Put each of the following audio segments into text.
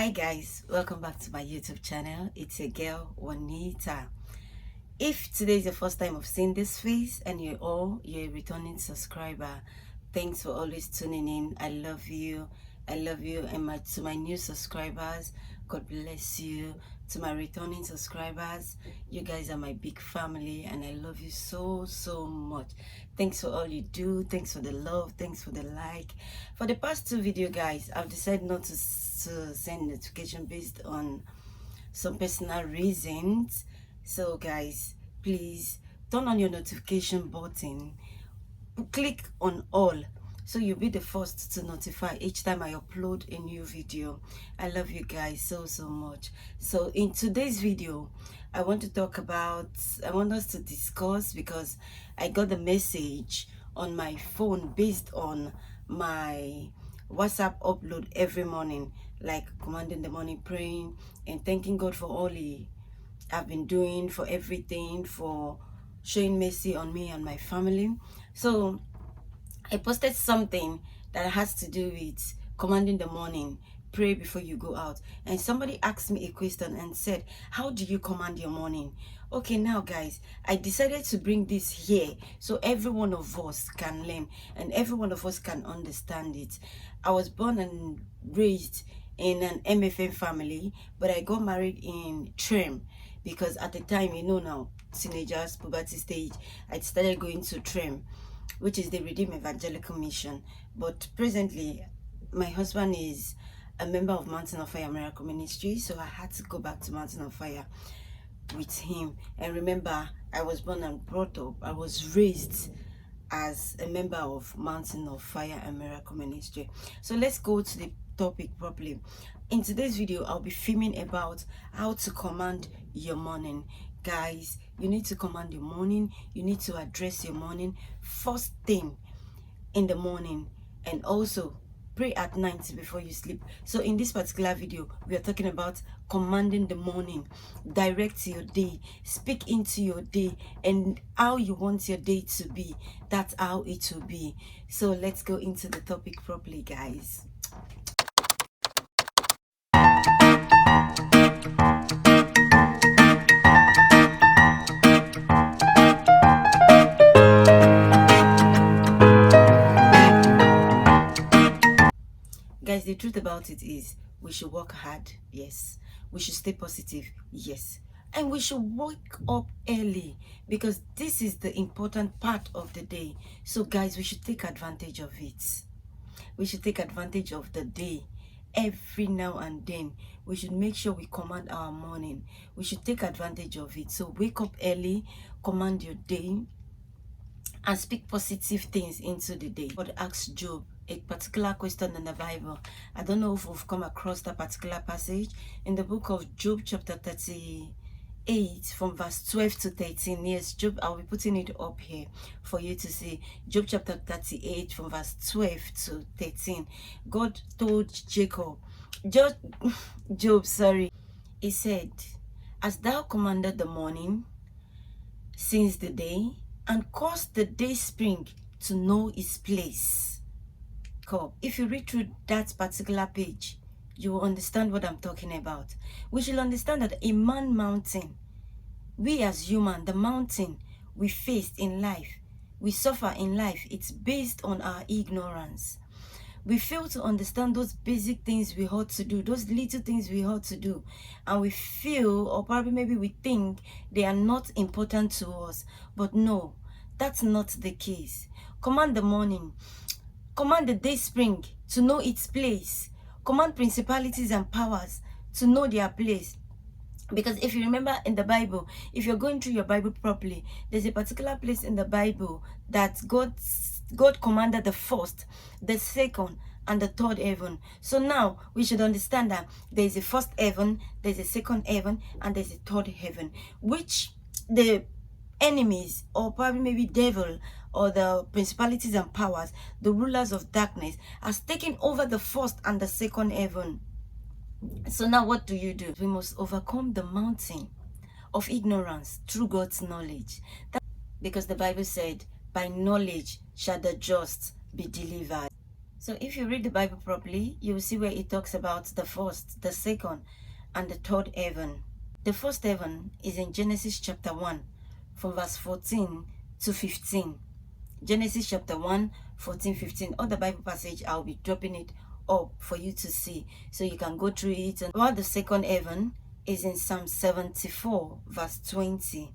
Hi guys, welcome back to my YouTube channel. It's your girl Juanita. If today is the first time of seeing this face and you're a returning subscriber, thanks for always tuning in. I love you. And to my new subscribers, God bless you. To my returning subscribers, you guys are my big family and I love you so much. Thanks for all you do. Thanks for the love. Thanks for the like. For the past two video guys, I've decided not to send notification based on some personal reasons. So guys, please turn on your notification button, click on all, so you'll be the first to notify each time I upload a new video. I love you guys so much. So in today's video, I want us to discuss, because I got the message on my phone based on my WhatsApp upload every morning, like commanding the morning, praying and thanking God for all I've been doing, for everything, for showing mercy on me and my family. So I posted something that has to do with commanding the morning, pray before you go out. And somebody asked me a question and said, how do you command your morning? Okay, now guys, I decided to bring this here so every one of us can learn and every one of us can understand it. I was born and raised in an MFM family, but I got married in Trim, because at the time, now, teenagers, puberty stage, I started going to Trim, which is the Redeemed Evangelical Mission. But presently, my husband is a member of Mountain of Fire Miracle Ministry, so I had to go back to Mountain of Fire with him. And remember, I was born and brought up, I was raised as a member of Mountain of Fire and Miracle Ministry. So let's go to the topic properly. In today's video, I'll be filming about how to command your morning. Guys, you need to command your morning. You need to address your morning first thing in the morning, and also pray at night before you sleep. So in this particular video, we are talking about commanding the morning. Direct your day, speak into your day, and how you want your day to be, that's how it will be. So let's go into the topic properly, guys. Guys, the truth about it is we should work hard, yes. We should stay positive, yes. And we should wake up early, because this is the important part of the day. So guys, we should take advantage of it. We should take advantage of the day. Every now and then, we should make sure we command our morning. We should take advantage of it. So wake up early, command your day, and speak positive things into the day. God asked Job a particular question in the Bible. I don't know if we've come across that particular passage in the book of Job, chapter 38, from verse 12 to 13. Yes, Job, I'll be putting it up here for you to see. Job chapter 38, from verse 12 to 13. God told Job, he said, "As thou commanded the morning since the day, and caused the day spring to know its place." If you read through that particular page, you will understand what I'm talking about. We should understand that a man mountain, we as human, the mountain we faced in life, we suffer in life, it's based on our ignorance. We fail to understand those basic things we ought to do, those little things we ought to do, and we feel, or probably maybe we think, they are not important to us. But no, that's not the case. Command the morning, command the day spring to know its place, command principalities and powers to know their place. Because if you remember in the Bible, if you're going through your Bible properly, there's a particular place in the Bible that God commanded the first, the second, and the third heaven. So now we should understand that there's a first heaven, there's a second heaven, and there's a third heaven, which the enemies, or probably maybe devil, or the principalities and powers, the rulers of darkness, has taken over the first and the second heaven. So now what do? We must overcome the mountain of ignorance through God's knowledge. Because the Bible said, by knowledge shall the just be delivered. So if you read the Bible properly, you will see where it talks about the first, the second, and the third heaven. The first heaven is in Genesis chapter 1, from verse 14 to 15. Genesis chapter 1, 14, 15. All the Bible passage, I'll be dropping it up for you to see, so you can go through it. And while the second heaven is in Psalm 74, verse 20.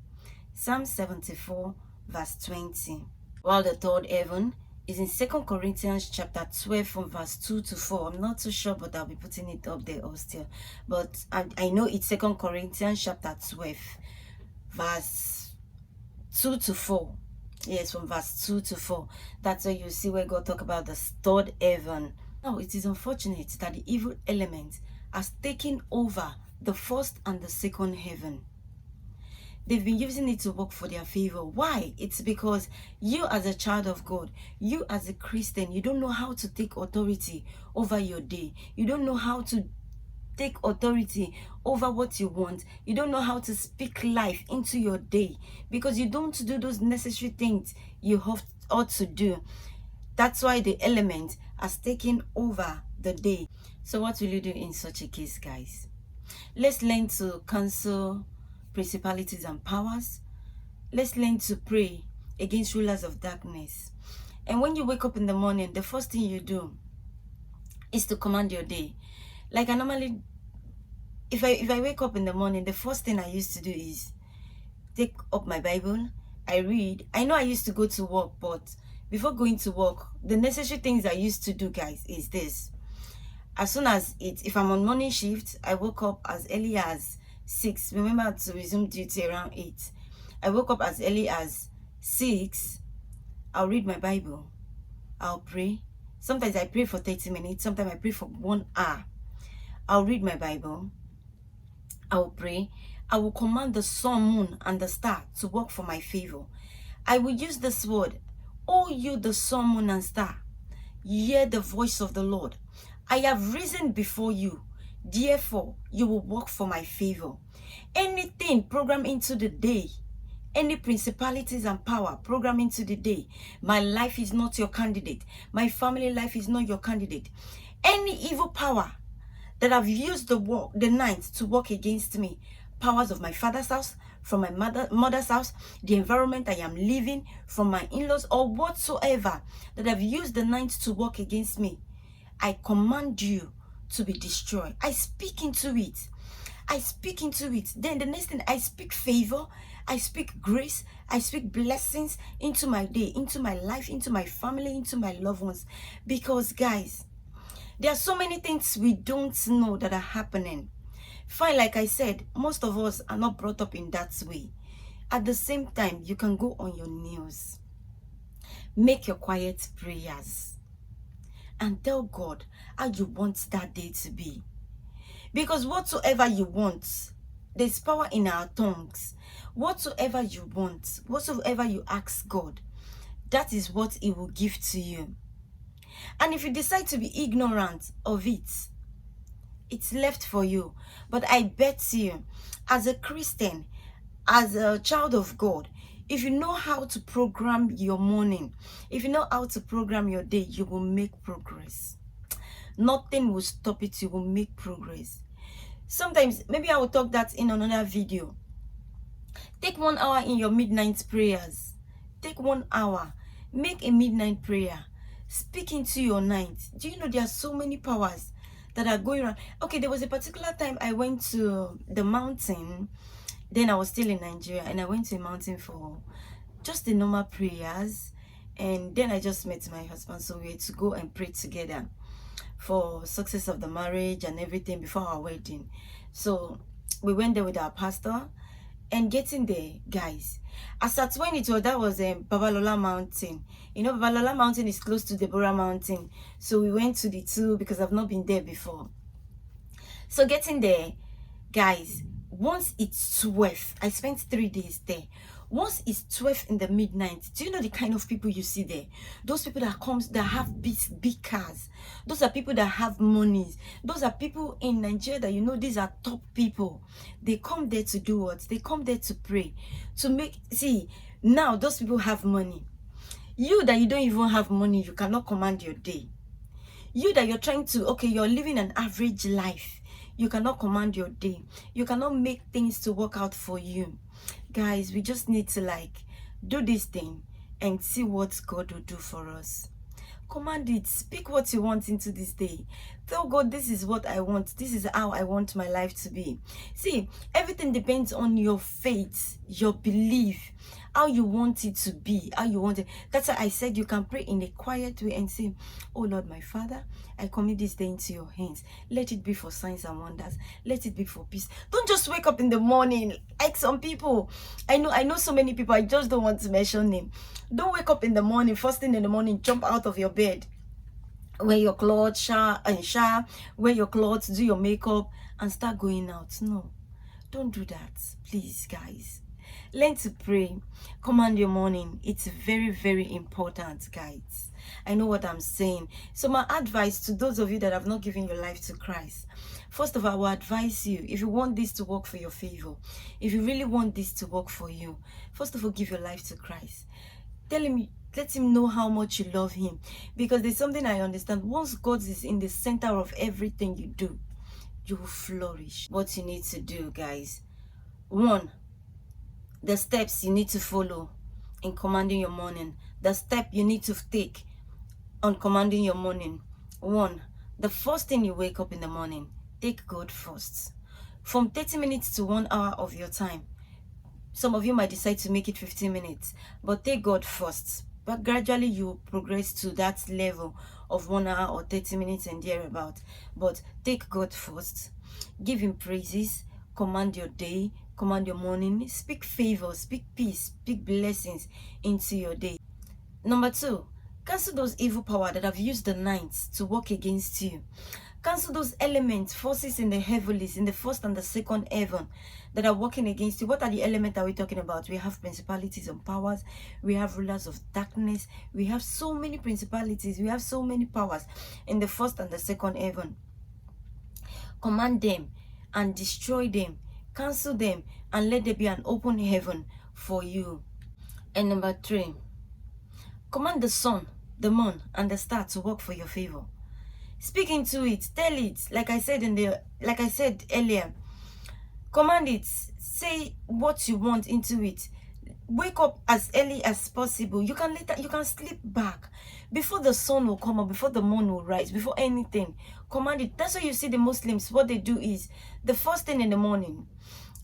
Psalm 74, verse 20. While the third heaven is in 2 Corinthians chapter 12 from verse 2 to 4. I'm not too sure, but I'll be putting it up there still. But I know it's 2 Corinthians chapter 12, verse 2 to 4. Yes, from verse 2 to 4. That's where you see where God talk about the third heaven. Now, it is unfortunate that the evil element has taken over the first and the second heaven. They've been using it to work for their favor. Why? It's because you as a child of God, you as a Christian, you don't know how to take authority over your day. You don't know how to take authority over what you want. You don't know how to speak life into your day because you don't do those necessary things you ought to do. That's why the element has taken over the day. So what will you do in such a case, guys? Let's learn to cancel principalities and powers. Let's learn to pray against rulers of darkness. And when you wake up in the morning, the first thing you do is to command your day. Like I normally, if I wake up in the morning, the first thing I used to do is take up my Bible. I read. I know I used to go to work, but before going to work, the necessary things I used to do, guys, is this. As soon as if I'm on morning shift, I woke up as early as 6. Remember to resume duty around 8. I woke up as early as 6. I'll read my Bible. I'll pray. Sometimes I pray for 30 minutes. Sometimes I pray for 1 hour. I'll read my Bible. I will pray. I will command the sun, moon, and the star to work for my favor. I will use this word. O you, the sun, moon, and star, hear the voice of the Lord. I have risen before you. Therefore, you will work for my favor. Anything programmed into the day, any principalities and power programmed into the day, my life is not your candidate. My family life is not your candidate. Any evil power that have used the night to work against me, powers of my father's house, from my mother's house, the environment I am living, from my in-laws, or whatsoever that have used the night to work against me, I command you to be destroyed. I speak into it. I speak into it. Then the next thing, I speak favor. I speak grace. I speak blessings into my day, into my life, into my family, into my loved ones. Because, guys, there are so many things we don't know that are happening. Fine, like I said, most of us are not brought up in that way. At the same time, you can go on your knees. Make your quiet prayers. And tell God how you want that day to be. Because whatsoever you want, there's power in our tongues. Whatsoever you want, whatsoever you ask God, that is what He will give to you. And if you decide to be ignorant of it, it's left for you. But I bet you, as a Christian, as a child of God, if you know how to program your morning, if you know how to program your day, you will make progress. Nothing will stop it. You will make progress. Sometimes, maybe I will talk that in another video. Take 1 hour in your midnight prayers. Take 1 hour. Make a midnight prayer. Speak into your night. Do you know there are so many powers that are going around? Okay, there was a particular time I went to the mountain. Then I was still in Nigeria, and I went to a mountain for just the normal prayers. And then I just met my husband, so we had to go and pray together for success of the marriage and everything before our wedding. So we went there with our pastor, and getting there, guys, as at when it was, that was Babalola Mountain. You know, Babalola Mountain is close to Deborah Mountain, so we went to the two because I've not been there before. So getting there, guys, once it's 12, I spent 3 days there. Once it's 12 in the midnight, do you know the kind of people you see there? Those people that have big cars. Those are people that have monies. Those are people in Nigeria that you know these are top people. They come there to do what? They come there to pray. See, now those people have money. You that you don't even have money, you cannot command your day. You that you're trying to, okay, you're living an average life. You cannot command your day. You cannot make things to work out for you. Guys, we just need to like do this thing and see what God will do for us. Command it. Speak what you want into this day. Tell God, this is what I want. This is how I want my life to be. See, everything depends on your faith, your belief, how you want it to be, how you want it. That's why I said you can pray in a quiet way and say, oh Lord, my Father, I commit this day into your hands. Let it be for signs and wonders. Let it be for peace. Don't just wake up in the morning like some people. I know so many people. I just don't want to mention them. Don't wake up in the morning, first thing in the morning, jump out of your bed, wear your clothes, shower, wear your clothes, do your makeup, and start going out. No, don't do that, please, guys. Learn to pray. Command your morning. It's very, very important, guys. I know what I'm saying. So my advice to those of you that have not given your life to Christ, first of all, I will advise you, if you want this to work for your favor, if you really want this to work for you, first of all, give your life to Christ. Tell him, let him know how much you love him. Because there's something I understand. Once God is in the center of everything you do, you will flourish. What you need to do, guys. 1, the steps you need to follow in commanding your morning. The step you need to take on commanding your morning. 1, the first thing you wake up in the morning, take God first. From 30 minutes to 1 hour of your time. Some of you might decide to make it 15 minutes, but take God first. But gradually you progress to that level of 1 hour or 30 minutes and thereabout. But take God first. Give him praises. Command your day. Command your morning. Speak favor. Speak peace. Speak blessings into your day. Number 2, cancel those evil power that have used the night to work against you. Cancel those elements, forces in the heavens, in the first and the second heaven that are working against you. What are the elements that we're talking about? We have principalities and powers. We have rulers of darkness. We have so many principalities. We have so many powers in the first and the second heaven. Command them and destroy them. Cancel them and let there be an open heaven for you. And number 3, command the sun, the moon, and the star to work for your favor. Speak into it. Tell it. Like I said earlier. Command it. Say what you want into it. Wake up as early as possible. You can sleep back before the sun will come up, before the moon will rise, before anything. Command it. That's why you see the Muslims. What they do is the first thing in the morning.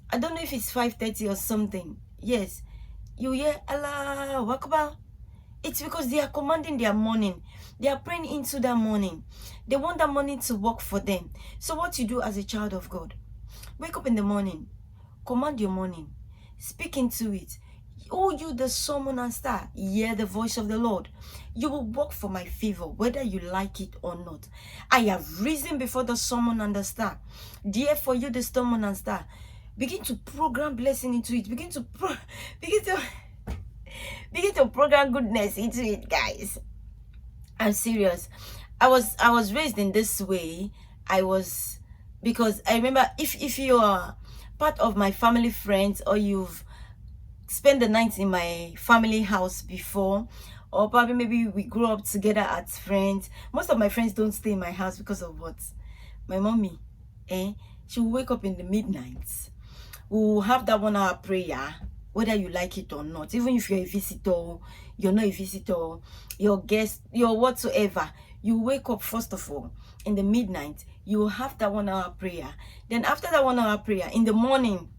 I don't know if it's 5:30 or something. Yes, you hear Allahu Akbar. It's because they are commanding their morning. They are praying into that morning. They want that morning to work for them. So what you do as a child of God, wake up in the morning, command your morning, speak into it. Oh, you the sun, moon, and star, hear the voice of the Lord. You will work for my favor, whether you like it or not. I have risen before the sun, moon, and the star. Therefore, you the sun, moon, and star, begin to program blessing into it. Begin to program goodness into it, guys. I'm serious. I was raised in this way. Because I remember, if you are part of my family friends, or you've spent the night in my family house before, or probably maybe we grew up together as friends. Most of my friends don't stay in my house because of what? My mommy, she will wake up in the midnight. We will have that 1 hour prayer, whether you like it or not. Even if you're a visitor, you're not a visitor, your guest, your whatsoever, you wake up first of all in the midnight. You will have that 1 hour prayer. Then after that 1 hour prayer, in the morning,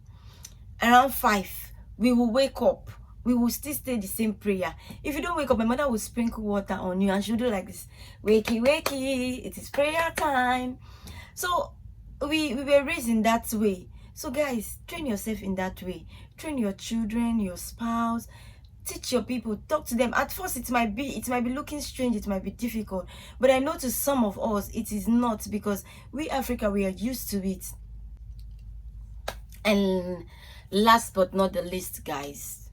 around 5, we will wake up. We will still stay the same prayer. If you don't wake up, my mother will sprinkle water on you and she'll do like this. Wakey, wakey, it is prayer time. So we were raised in that way. So guys, train yourself in that way. Train your children, your spouse, teach your people, talk to them. At first it might be looking strange, it might be difficult, but I know to some of us it is not, because we Africa, we are used to it. And last but not the least, guys,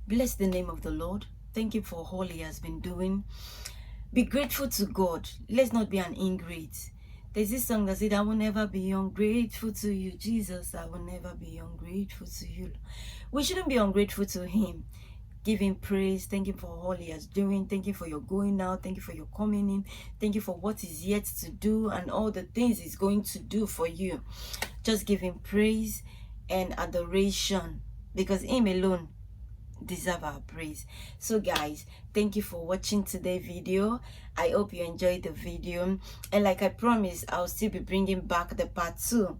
bless the name of the Lord. Thank you for all he has been doing. Be grateful to God. Let's not be an ingrate. There's this song that said, I will never be ungrateful to you, Jesus. I will never be ungrateful to you. We shouldn't be ungrateful to him. Give him praise. Thank him for all he is doing. Thank you for your going out. Thank you for your coming in. Thank you for what he's yet to do and all the things he's going to do for you. Just give him praise and adoration, because him alone deserve our praise. So guys, thank you for watching today's video. I hope you enjoyed the video, and like I promised, I'll still be bringing back the part 2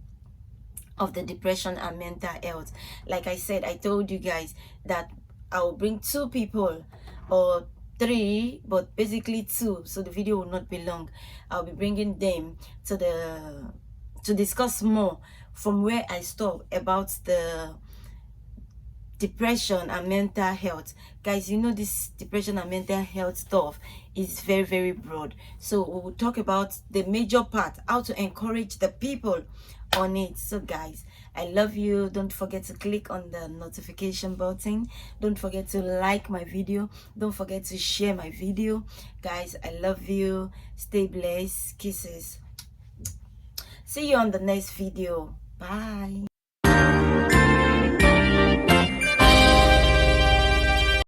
of the depression and mental health. Like I said, I told you guys that I'll bring 2 people, or 3, but basically 2, so the video will not be long. I'll be bringing them to discuss more from where I stopped about the depression and mental health. Guys, you know, this depression and mental health stuff is very, very broad, so we will talk about the major part, how to encourage the people on it. So guys, I love you. Don't forget to click on the notification button. Don't forget to like my video. Don't forget to share my video. Guys, I love you. Stay blessed. Kisses. See you on the next video. Bye.